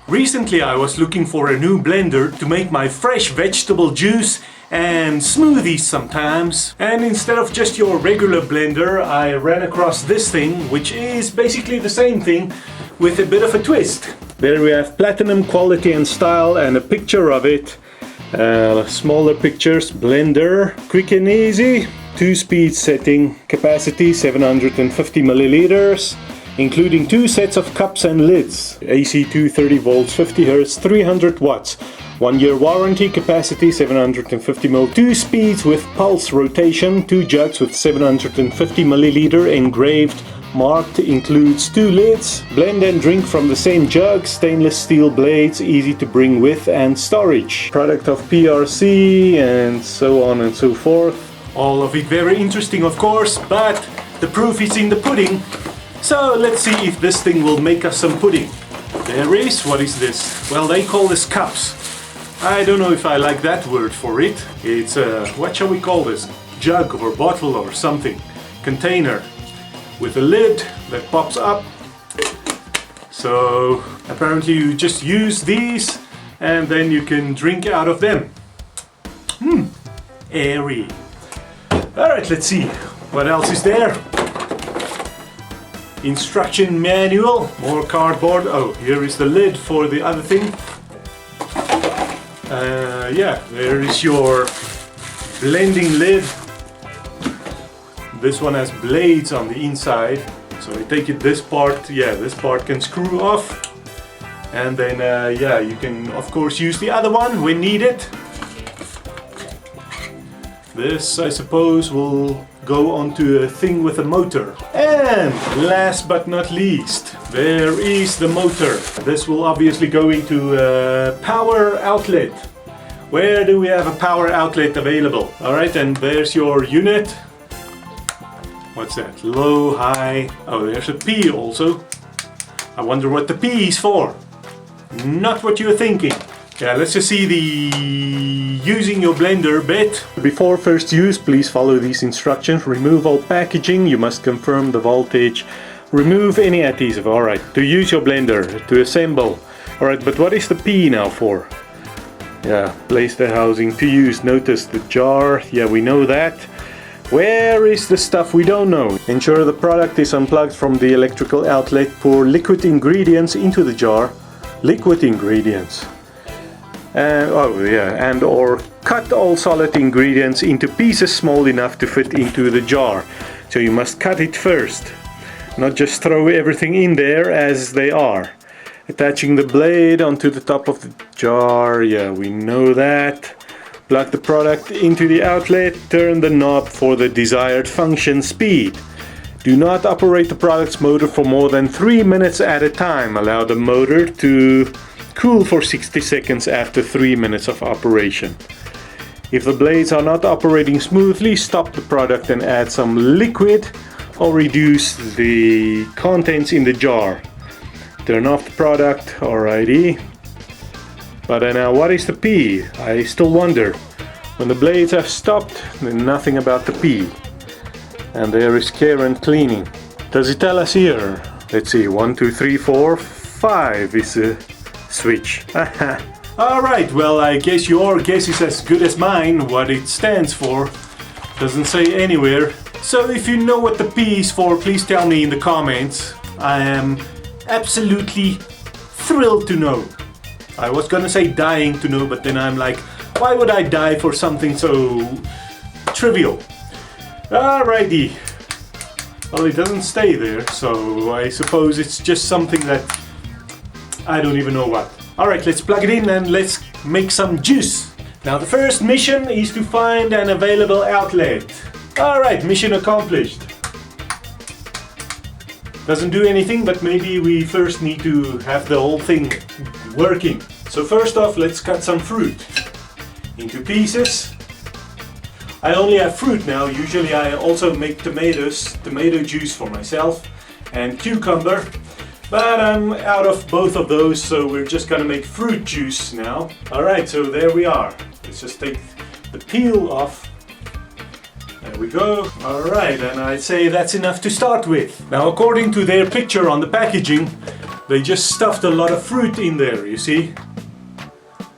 Recently I was looking for a new blender to make my fresh vegetable juice and smoothies sometimes. And instead of just your regular blender, I ran across this thing, which is basically the same thing with a bit of a twist. There we have platinum quality and style and a picture of it. Smaller pictures, blender, quick and easy, 2-speed setting, capacity 750 milliliters, including 2 sets of cups and lids, AC 230 volts, 50 Hz, 300 watts, 1 year warranty, capacity 750 ml, 2 speeds with pulse rotation, 2 jugs with 750 milliliter engraved, marked, includes 2 lids, blend and drink from the same jug, stainless steel blades, easy to bring with and storage. Product of PRC and so on and so forth. All of it very interesting of course, but the proof is in the pudding. So let's see if this thing will make us some pudding. There is, what is this? Well, they call this cups. I don't know if I like that word for it. It's a, what shall we call this? Jug or bottle or something. Container with a lid that pops up. So apparently you just use these and then you can drink out of them. Airy. Alright, let's see what else is there. Instruction manual, more cardboard. Oh, here is the lid for the other thing. Yeah, there is your blending lid. This one has blades on the inside, so I take it this part, yeah, this part can screw off. And then, yeah, you can of course use the other one when needed. This, I suppose, will go onto a thing with a motor. And last but not least, there is the motor. This will obviously go into a power outlet. Where do we have a power outlet available? Alright, and there's your unit. What's that? Low, high. Oh, there's a P also. I wonder what the P is for. Not what you're thinking. Yeah, let's just see the using your blender bit. Before first use, please follow these instructions. Remove all packaging. You must confirm the voltage. Remove any adhesive. Alright, to use your blender, to assemble. Alright, but what is the P now for? Yeah, place the housing to use. Notice the jar. Yeah, we know that. Where is the stuff we don't know? Ensure the product is unplugged from the electrical outlet. Pour liquid ingredients into the jar. Liquid ingredients. Oh yeah, and or cut all solid ingredients into pieces small enough to fit into the jar. So you must cut it first, not just throw everything in there as they are. Attaching the blade onto the top of the jar, yeah, we know that. Plug the product into the outlet, turn the knob for the desired function speed. Do not operate the product's motor for more than 3 minutes at a time. Allow the motor to cool for 60 seconds after 3 minutes of operation. If the blades are not operating smoothly, stop the product and add some liquid or reduce the contents in the jar. Turn off the product, alrighty. But now what is the P? I still wonder. When the blades have stopped, then nothing about the P. And there is care and cleaning. Does it tell us here? Let's see, 1, 2, 3, 4, 5 is a switch. Alright, well I guess your guess is as good as mine. What it stands for doesn't say anywhere. So if you know what the P is for, please tell me in the comments. I am absolutely thrilled to know. I was gonna say dying to know, but then I'm like, why would I die for something so trivial? Alrighty. Well, it doesn't stay there, so I suppose it's just something that I don't even know what. Alright, let's plug it in and let's make some juice. Now the first mission is to find an available outlet. Alright, mission accomplished. Doesn't do anything, but maybe we first need to have the whole thing working. So first off, let's cut some fruit into pieces. I only have fruit now. Usually I also make tomato juice for myself and cucumber. But I'm out of both of those, so we're just gonna make fruit juice now. Alright, so there we are. Let's just take the peel off. There we go. Alright, and I'd say that's enough to start with. Now, according to their picture on the packaging, They just stuffed a lot of fruit in there, you see?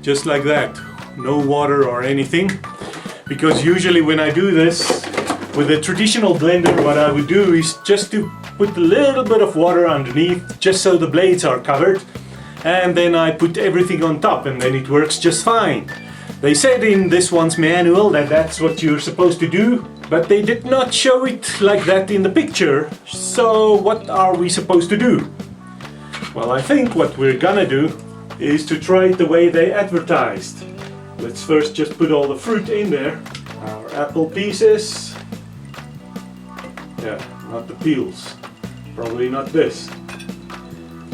Just like that. No water or anything. Because usually when I do this with a traditional blender, what I would do is just to put a little bit of water underneath, just so the blades are covered, and then I put everything on top, and then it works just fine. They said in this one's manual that that's what you're supposed to do, but they did not show it like that in the picture. So what are we supposed to do? Well, I think what we're gonna do is to try it the way they advertised. Let's first just put all the fruit in there. Our apple pieces. Yeah, not the peels. Probably not this.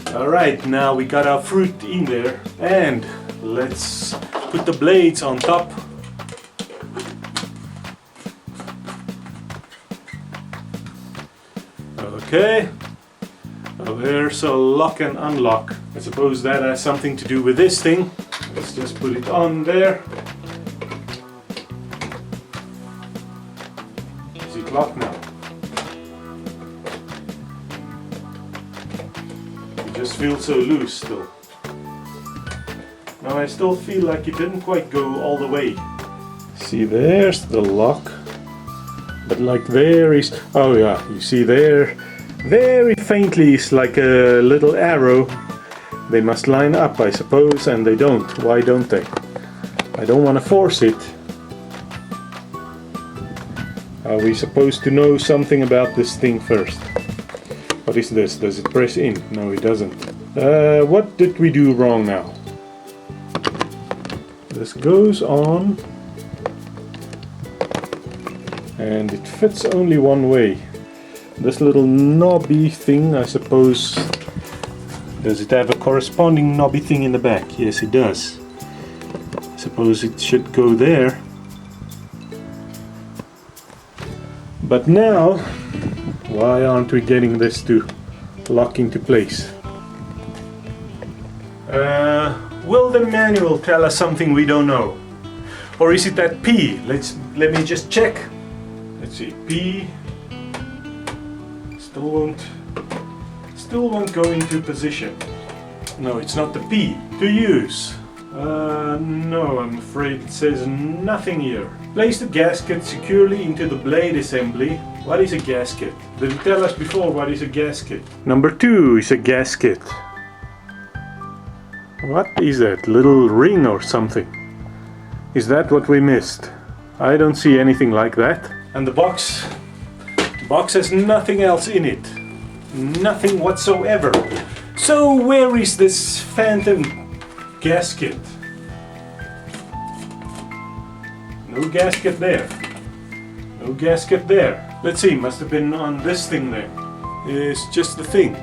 Alright, now we got our fruit in there, and let's put the blades on top. Okay. So there's a lock and unlock. I suppose that has something to do with this thing. Let's just put it on there. Is it locked now? It just feels so loose still. Now I still feel like it didn't quite go all the way. See, there's the lock. But like there is... Oh yeah, you see there, very faintly is like a little arrow. They must line up, I suppose, and they don't. Why don't they? I don't want to force it. Are we supposed to know something about this thing first? What is this? Does it press in? No, it doesn't. What did we do wrong now? This goes on, and it fits only one way. This little knobby thing, I suppose. Does it have a corresponding knobby thing in the back? Yes, it does. I suppose it should go there. But now, why aren't we getting this to lock into place? Will the manual tell us something we don't know? Or is it that P? Let me just check. Let's see, P still won't go into position. No, it's not the P. To use. No, I'm afraid it says nothing here. Place the gasket securely into the blade assembly. What is a gasket? Did it tell us before what is a gasket? Number 2 is a gasket. What is that? Little ring or something? Is that what we missed? I don't see anything like that. And the box has nothing else in it. Nothing whatsoever. So where is this phantom gasket? No gasket there. No gasket there. Let's see, must have been on this thing there. It's just the thing.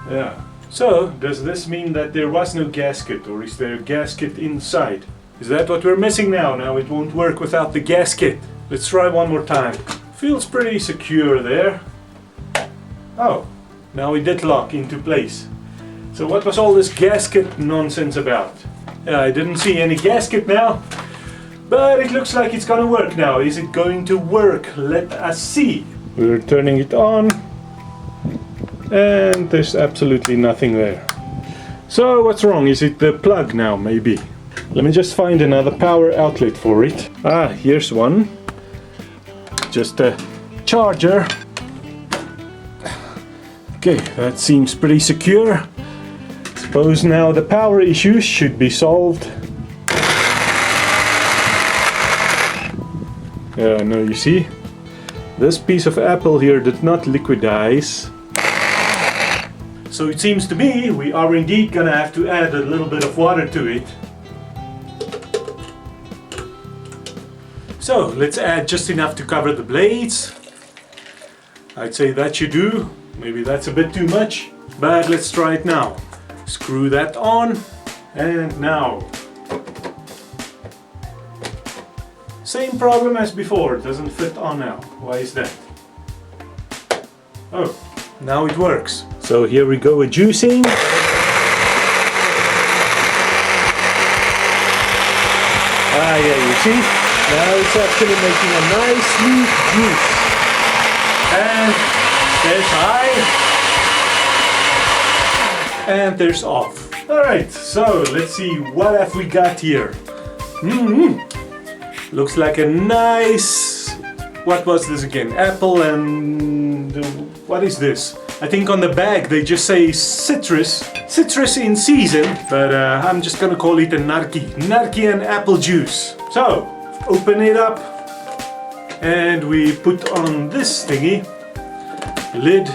Yeah. So, does this mean that there was no gasket, or is there a gasket inside? Is that what we're missing now? Now it won't work without the gasket. Let's try one more time. Feels pretty secure there. Oh, now it did lock into place. So what was all this gasket nonsense about? I didn't see any gasket now, but it looks like it's gonna work now. Is it going to work? Let us see. We're turning it on, and there's absolutely nothing there. So what's wrong? Is it the plug now, maybe? Let me just find another power outlet for it. Ah, here's one. Just a charger. Okay, that seems pretty secure. Suppose now the power issues should be solved. No, you see? This piece of apple here did not liquidize. So it seems to me we are indeed gonna have to add a little bit of water to it. So let's add just enough to cover the blades. I'd say that should do. Maybe that's a bit too much, but let's try it now. Screw that on, and now. Same problem as before, it doesn't fit on now. Why is that? Oh, now it works. So here we go with juicing. Ah yeah, you see? Now it's actually making a nice smooth juice. And there's high. and there's off. Alright, so let's see what have we got here. Looks like a nice, what was this again? Apple and what is this? I think on the bag they just say citrus in season, but I'm just gonna call it a narki and apple juice. So open it up and we put on this thingy, lid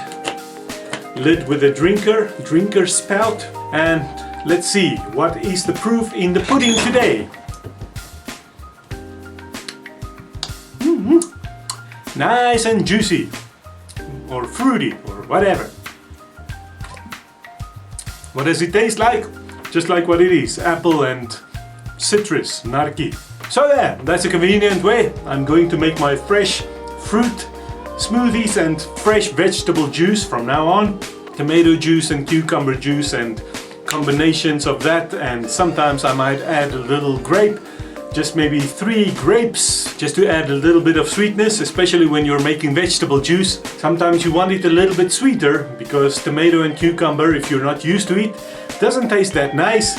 with a drinker spout, and let's see what is the proof in the pudding today. Nice and juicy, or fruity, or whatever. What does it taste like? Just like what it is, apple and citrus, narki. So yeah, that's a convenient way. I'm going to make my fresh fruit smoothies and fresh vegetable juice from now on. Tomato juice and cucumber juice and combinations of that, and sometimes I might add a little grape. Just maybe 3 grapes, just to add a little bit of sweetness, especially when you're making vegetable juice. Sometimes you want it a little bit sweeter, because tomato and cucumber, if you're not used to it, doesn't taste that nice.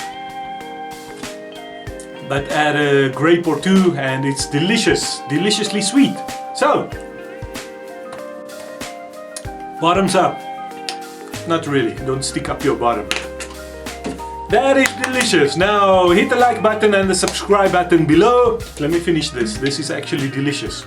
But add a grape or 2 and it's delicious, deliciously sweet. So, bottoms up. Not really, don't stick up your bottom. That is delicious. Now hit the like button and the subscribe button below. Let me finish this. This is actually delicious.